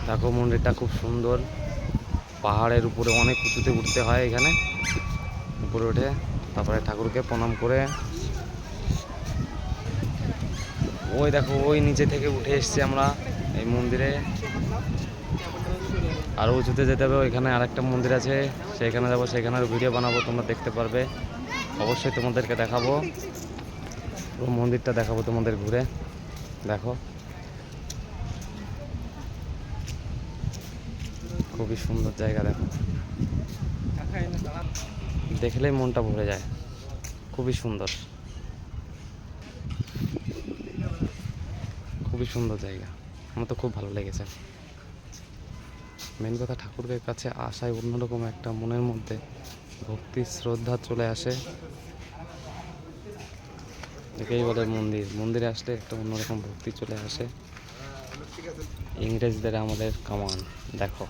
দেখো মন্দিরটা খুব সুন্দর, পাহাড়ের উপরে অনেক উঁচুতে উঠতে হয়, এখানে উপরে উঠে তারপরে ঠাকুরকে প্রণাম করে ওই দেখো ওই নিচে থেকে উঠে এসেছি আমরা এই মন্দিরে। আরও উঁচুতে যেতে হবে, ওইখানে আরেকটা মন্দির আছে, সেইখানে যাবো, সেইখানের ভিডিও বানাবো, তোমরা দেখতে পারবে, অবশ্যই তোমাদেরকে দেখাবো, পুরো মন্দিরটা দেখাবো তোমাদের ঘুরে। দেখো খুবই সুন্দর জায়গা, দেখো দেখলেই মনটা ভরে যায়, খুবই সুন্দর, খুবই সুন্দর জায়গা, আমার তো খুব ভালো লেগেছে। মেন কথা ঠাকুরের কাছে আসায় অন্যরকম একটা মনের মধ্যে ভক্তি শ্রদ্ধা চলে আসে, একেই বলে মন্দির। মন্দিরে আসলে একটা অন্যরকম ভক্তি চলে আসে। ইংরেজদের আমাদের কামান, দেখো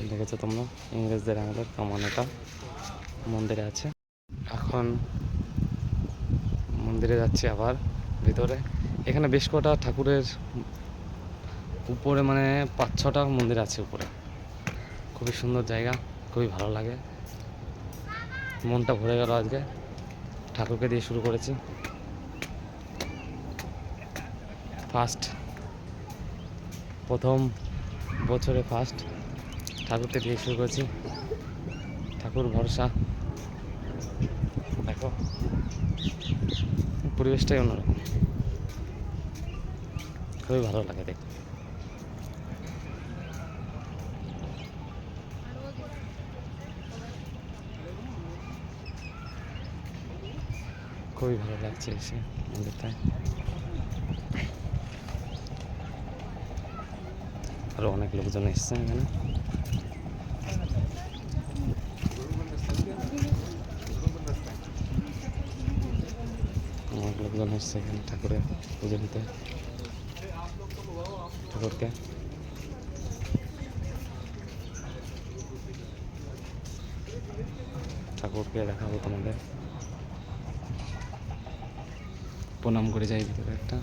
দেখেছো তোমরা, ইংরেজদের আমাদের কামান এটা মন্দিরে আছে। এখন মন্দিরে যাচ্ছি আবার ভিতরে। এখানে বেশ কটা ঠাকুরের উপরে, মানে 5-6টা মন্দির আছে উপরে, খুবই সুন্দর জায়গা, খুবই ভালো লাগে, মনটা ভরে গেল আজকে। ঠাকুরকে দিয়ে শুরু করেছি, প্রথম বছরে ফার্স্ট ঠাকুরকে দিয়ে শুরু করেছি, ঠাকুর ভরসা। দেখো পরিবেশটাই অন্যরকম, খুবই ভালো লাগে দেখতে। খুবই ভালো লাগছে এসে মন্দিরটায়। আরও অনেক লোকজন এসছে এখানে, অনেক লোকজন এসছে এখানে ঠাকুরের পুজো দিতে, ঠাকুরকে। ঠাকুরকে দেখাবো তোমাদের, প্রণাম করে যাই ভিতরে একটা।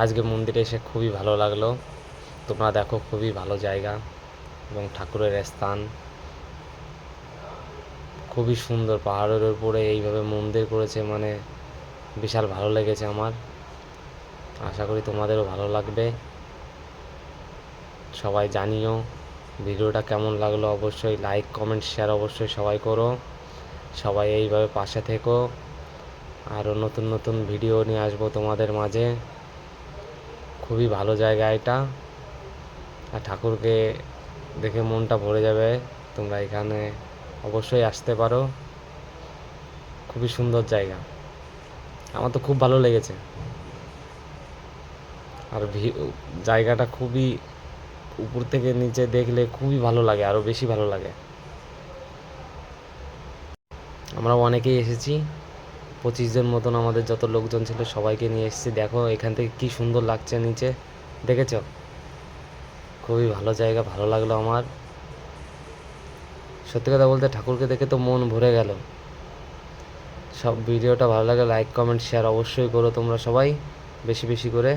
আজকে মন্দিরে এসে খুবই ভালো লাগলো, তোমরা দেখো খুবই ভালো জায়গা এবং ঠাকুরের স্থান খুবই সুন্দর, পাহাড়ের উপরে এইভাবে মন্দির করেছে, মানে বিশাল ভালো লেগেছে আমার। আশা করি তোমাদেরও ভালো লাগবে। সবাই জানিও ভিডিওটা কেমন লাগলো, অবশ্যই লাইক কমেন্ট শেয়ার অবশ্যই সবাই করো, সবাই এইভাবে পাশে থেকো। আরও নতুন নতুন ভিডিও নিয়ে আসবো তোমাদের মাঝে। খুবই ভালো জায়গা এটা, আর ঠাকুরকে দেখে মনটা ভরে যাবে। তোমরা এখানে অবশ্যই আসতে পারো, খুবই সুন্দর জায়গা, আমার তো খুব ভালো লেগেছে। আর জায়গাটা খুবই, উপর থেকে নিচে দেখলে খুবই ভালো লাগে, আরও বেশি ভালো লাগে। আমরা অনেকেই এসেছি, 25 জন মতন আমাদের যত লোকজন ছিল সবাইকে নিয়ে এসেছি। দেখো এখান থেকে কি সুন্দর লাগছে নিচে, দেখেছ? খুবই ভালো জায়গা, ভালো লাগলো আমার। সত্যি কথা বলতে ঠাকুরকে দেখে তো মন ভরে গেল। সব ভিডিওটা ভালো লাগে লাইক কমেন্ট শেয়ার অবশ্যই করো তোমরা সবাই, বেশি বেশি করে।